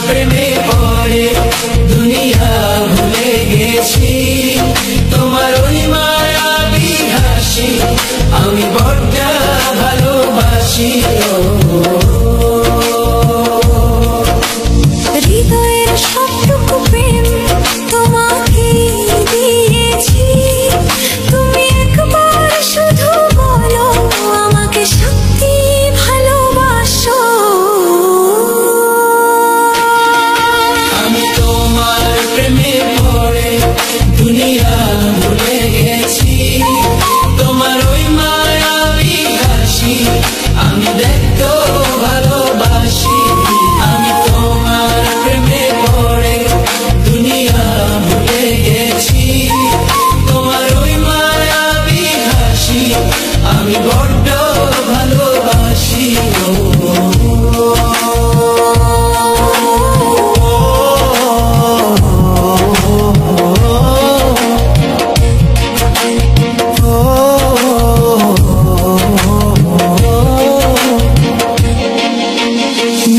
প্রেমে পড়ে দুনিয়া ভুলে গেছি, তোমার ওই মায়াবী হাসি আমি বড্ড ভালোবাসি। হৃদয়ের সবটুকু প্রেম তোমাকে দিয়েছি, তুমি একবার শুধু বলো আমাকে সত্যি ভালোবাসো। আমি তোমার প্রেমে পড়ে দুনিয়া ভুলে গেছি, তোমার ওই মায়াবী হাসি আমি দেখতে ভালোবাসি। আমি তোমার প্রেমে পড়ে দুনিয়া ভুলে গেছি, তোমার ওই মায়াবী হাসি আমি বড্ড ভালোবাসি।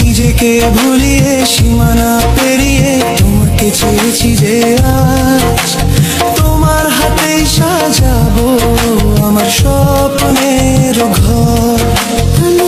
নিজেকে ভুলিয়ে সীমানা পেরিয়ে তোমাকে চেয়েছি যে আজ তোমার হাতেই সাজাবো আমার স্বপ্নের ঘর। আমি